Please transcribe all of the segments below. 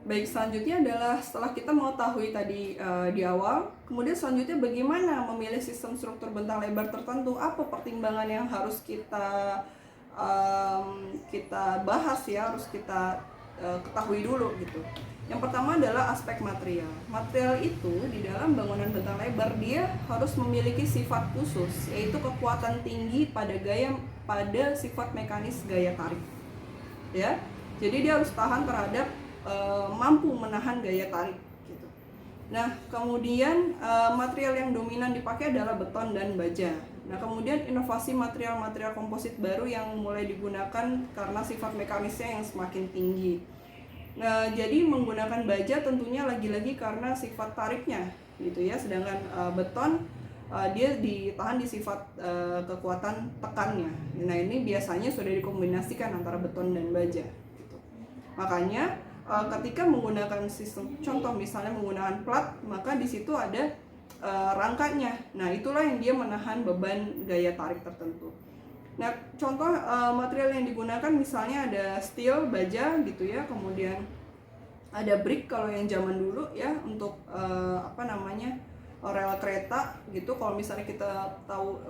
Baik, selanjutnya adalah setelah kita mengetahui tadi di awal, kemudian selanjutnya bagaimana memilih sistem struktur bentang lebar tertentu, apa pertimbangan yang harus kita bahas ya, harus kita ketahui dulu gitu. Yang pertama adalah aspek material. Material itu di dalam bangunan bentang lebar dia harus memiliki sifat khusus, yaitu kekuatan tinggi pada sifat mekanis gaya tarik. Ya, jadi dia harus tahan terhadap mampu menahan gaya tarik gitu. Nah, kemudian material yang dominan dipakai adalah beton dan baja. Nah, kemudian inovasi material-material komposit baru yang mulai digunakan karena sifat mekanisnya yang semakin tinggi. Nah, jadi menggunakan baja tentunya lagi-lagi karena sifat tariknya gitu ya, sedangkan beton dia ditahan di sifat kekuatan tekannya. Nah, ini biasanya sudah dikombinasikan antara beton dan baja gitu. Makanya ketika menggunakan sistem, contoh misalnya menggunakan plat, maka di situ ada rangkanya. Nah, itulah yang dia menahan beban gaya tarik tertentu. Nah, contoh material yang digunakan misalnya ada steel, baja gitu ya, kemudian ada brick kalau yang zaman dulu ya untuk rel kereta gitu. Kalau misalnya kita tahu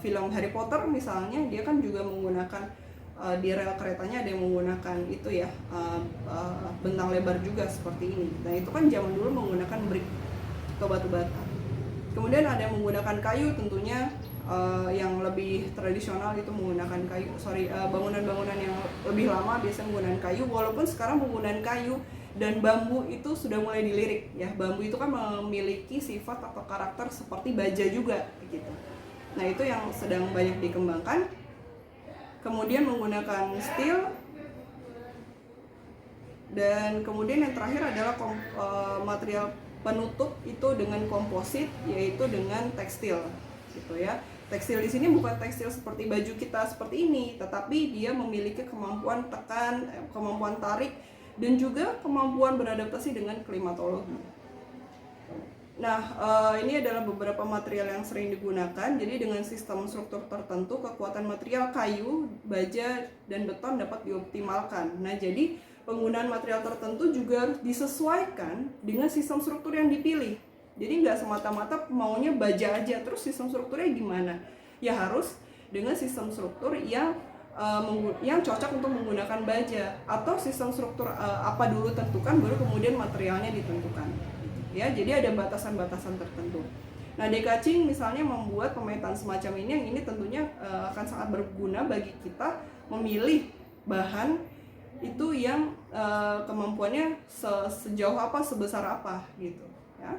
film Harry Potter misalnya, dia kan juga menggunakan di rel keretanya ada yang menggunakan itu ya, bentang lebar juga seperti ini. Nah, itu kan zaman dulu menggunakan brick atau batu bata. Kemudian ada yang menggunakan kayu, tentunya yang lebih tradisional itu menggunakan kayu. Bangunan-bangunan yang lebih lama biasanya menggunakan kayu, walaupun sekarang penggunaan kayu dan bambu itu sudah mulai dilirik ya. Bambu itu kan memiliki sifat atau karakter seperti baja juga gitu. Nah, itu yang sedang banyak dikembangkan. Kemudian menggunakan steel, dan kemudian yang terakhir adalah material penutup itu dengan komposit, yaitu dengan tekstil gitu ya. Tekstil di sini bukan tekstil seperti baju kita seperti ini, tetapi dia memiliki kemampuan tekan, kemampuan tarik, dan juga kemampuan beradaptasi dengan klimatologi. Nah, ini adalah beberapa material yang sering digunakan. Jadi dengan sistem struktur tertentu, kekuatan material kayu, baja, dan beton dapat dioptimalkan. Nah, jadi penggunaan material tertentu juga harus disesuaikan dengan sistem struktur yang dipilih. Jadi nggak semata-mata maunya baja aja, terus sistem strukturnya gimana? Ya harus dengan sistem struktur yang cocok untuk menggunakan baja, atau sistem struktur apa dulu tentukan, baru kemudian materialnya ditentukan. Ya, jadi ada batasan-batasan tertentu. Nah, Dekaching misalnya membuat pemetaan semacam ini, yang ini tentunya akan sangat berguna bagi kita memilih bahan itu yang kemampuannya sejauh apa, sebesar apa gitu ya.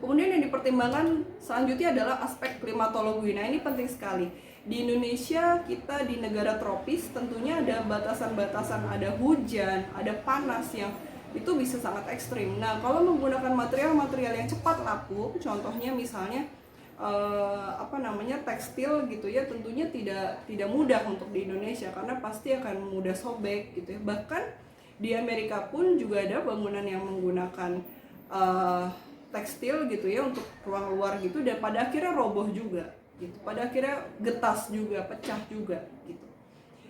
Kemudian yang dipertimbangkan selanjutnya adalah aspek klimatologi. Nah, ini penting sekali. Di Indonesia, kita di negara tropis, tentunya ada batasan-batasan, ada hujan, ada panas yang itu bisa sangat ekstrim. Nah, kalau menggunakan material-material yang cepat laku, contohnya misalnya tekstil gitu ya, tentunya tidak mudah untuk di Indonesia karena pasti akan mudah sobek gitu ya. Bahkan di Amerika pun juga ada bangunan yang menggunakan tekstil gitu ya untuk ruang luar gitu, dan pada akhirnya roboh juga gitu. Pada akhirnya getas juga, pecah juga gitu.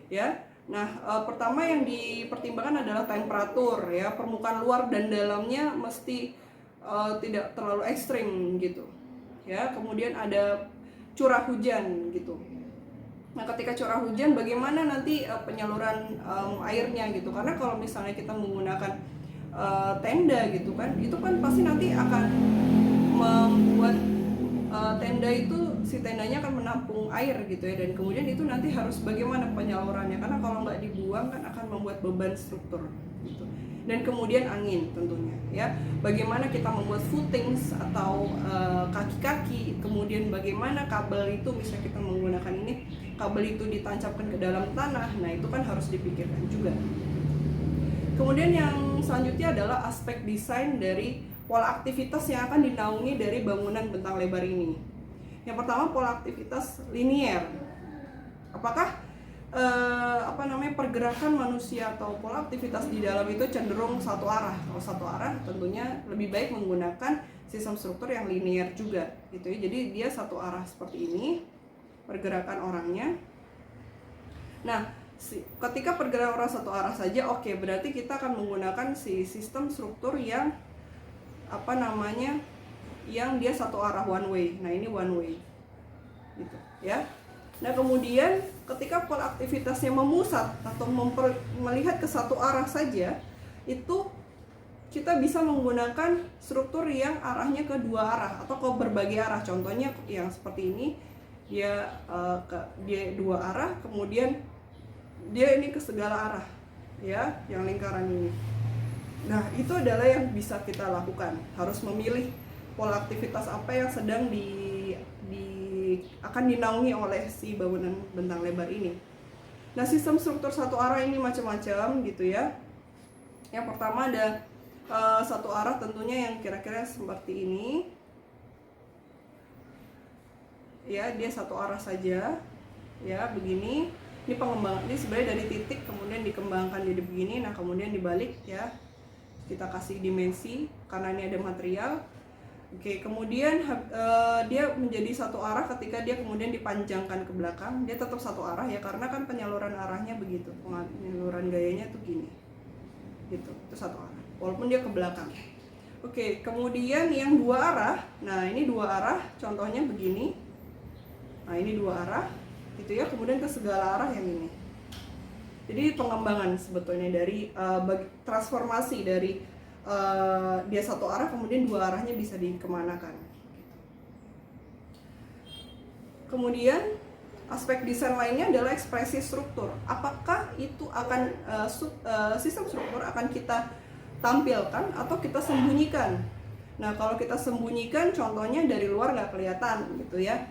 Ya. Nah, pertama yang dipertimbangkan adalah temperatur ya, permukaan luar dan dalamnya mesti tidak terlalu ekstrim gitu. Ya, kemudian ada curah hujan gitu. Nah, ketika curah hujan bagaimana nanti penyaluran airnya gitu. Karena kalau misalnya kita menggunakan tenda gitu kan, itu kan pasti nanti akan membuat tenda itu, si tendanya akan menampung air gitu ya, dan kemudian itu nanti harus bagaimana penyalurannya, karena kalau nggak dibuang kan akan membuat beban struktur gitu. Dan kemudian angin tentunya ya, bagaimana kita membuat footings atau kaki-kaki, kemudian bagaimana kabel itu, misalnya kita menggunakan ini, kabel itu ditancapkan ke dalam tanah. Nah, itu kan harus dipikirkan juga. Kemudian yang selanjutnya adalah aspek desain dari pola aktivitas yang akan dinaungi dari bangunan bentang lebar ini. Yang pertama, pola aktivitas linier. Apakah pergerakan manusia atau pola aktivitas di dalam itu cenderung satu arah? Kalau satu arah, tentunya lebih baik menggunakan sistem struktur yang linier juga, gitu ya. Jadi dia satu arah seperti ini pergerakan orangnya. Nah, ketika pergerakan orang satu arah saja, oke, berarti kita akan menggunakan sistem struktur yang yang dia satu arah, one way. Nah, ini one way gitu ya. Nah, kemudian ketika pola aktivitasnya memusat atau melihat ke satu arah saja, itu kita bisa menggunakan struktur yang arahnya ke dua arah atau ke berbagai arah. Contohnya yang seperti ini, dia dua arah, kemudian dia ini ke segala arah ya, yang lingkaran ini. Nah, itu adalah yang bisa kita lakukan. Harus memilih pola aktivitas apa yang sedang akan dinaungi oleh si bangunan bentang lebar ini. Nah, sistem struktur satu arah ini macam-macam gitu ya. Yang pertama ada satu arah, tentunya yang kira-kira seperti ini. Ya, dia satu arah saja. Ya, begini. Ini pengembangan, ini sebenarnya dari titik kemudian dikembangkan jadi begini. Nah, kemudian dibalik ya. Kita kasih dimensi karena ini ada material. Oke, kemudian dia menjadi satu arah ketika dia kemudian dipanjangkan ke belakang. Dia tetap satu arah ya, karena kan penyaluran arahnya begitu, penyaluran gayanya tuh gini gitu, itu satu arah walaupun dia ke belakang. Oke, kemudian yang dua arah. Nah, ini dua arah, contohnya begini. Nah, ini dua arah gitu ya, kemudian ke segala arah yang ini. Jadi pengembangan sebetulnya dari transformasi dari dia satu arah kemudian dua arahnya bisa dikemanakan. Kemudian aspek desain lainnya adalah ekspresi struktur. Apakah itu akan sistem struktur akan kita tampilkan atau kita sembunyikan? Nah, kalau kita sembunyikan, contohnya dari luar nggak kelihatan gitu ya.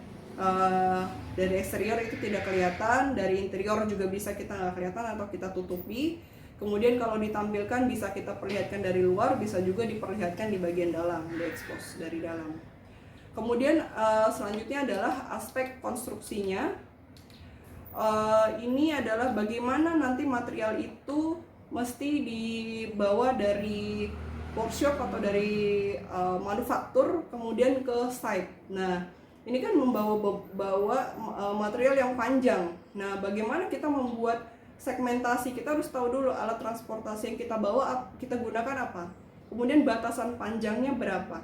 Dari eksterior itu tidak kelihatan, dari interior juga bisa kita nggak kelihatan atau kita tutupi. Kemudian kalau ditampilkan bisa kita perlihatkan dari luar, bisa juga diperlihatkan di bagian dalam, diekspos dari dalam. Kemudian selanjutnya adalah aspek konstruksinya. Ini adalah bagaimana nanti material itu mesti dibawa dari workshop atau dari manufaktur kemudian ke site. Nah, ini kan membawa material yang panjang. Nah, bagaimana kita membuat segmentasi? Kita harus tahu dulu alat transportasi yang kita bawa, kita gunakan apa. Kemudian batasan panjangnya berapa.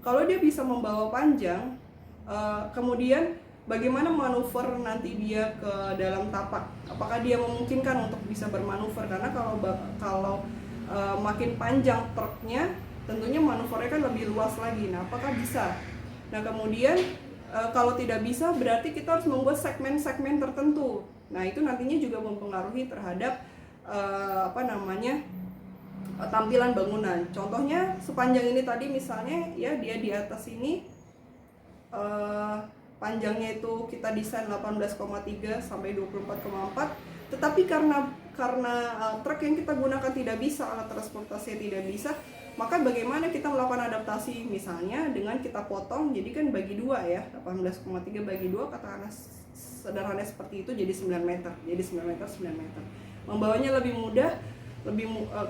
Kalau dia bisa membawa panjang, kemudian bagaimana manuver nanti dia ke dalam tapak. Apakah dia memungkinkan untuk bisa bermanuver? Karena kalau makin panjang truknya, tentunya manuvernya kan lebih luas lagi. Nah, apakah bisa? Nah, kemudian kalau tidak bisa, berarti kita harus membuat segmen-segmen tertentu. Nah, itu nantinya juga mempengaruhi terhadap tampilan bangunan. Contohnya sepanjang ini tadi misalnya ya, dia di atas ini panjangnya itu kita desain 18,3 sampai 24,4. Tetapi karena truk yang kita gunakan tidak bisa, alat transportasi tidak bisa, maka bagaimana kita melakukan adaptasi? Misalnya dengan kita potong, jadi kan bagi dua ya, 18,3 bagi 2, katakanlah sederhana seperti itu, jadi 9 meter. Jadi 9 meter, 9 meter. Membawanya lebih mudah,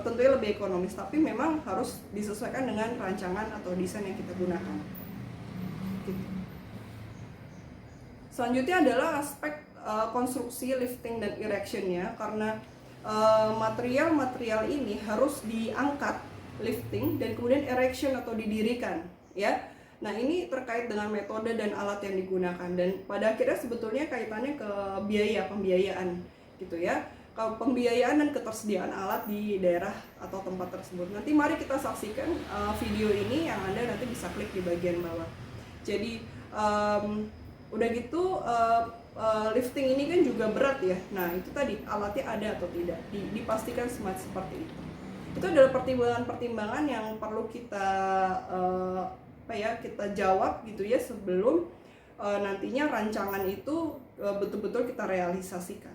tentunya lebih ekonomis, tapi memang harus disesuaikan dengan rancangan atau desain yang kita gunakan. Gitu. Selanjutnya adalah aspek konstruksi, lifting, dan erection ya, karena material-material ini harus diangkat, lifting, dan kemudian erection atau didirikan ya. Nah, ini terkait dengan metode dan alat yang digunakan, dan pada akhirnya sebetulnya kaitannya ke pembiayaan gitu ya. Kalau pembiayaan dan ketersediaan alat di daerah atau tempat tersebut. Nanti mari kita saksikan video ini yang Anda nanti bisa klik di bagian bawah. Jadi udah gitu lifting ini kan juga berat ya. Nah, itu tadi alatnya ada atau tidak, dipastikan seperti itu. Itu adalah pertimbangan-pertimbangan yang perlu kita kita jawab gitu ya, sebelum nantinya rancangan itu betul-betul kita realisasikan.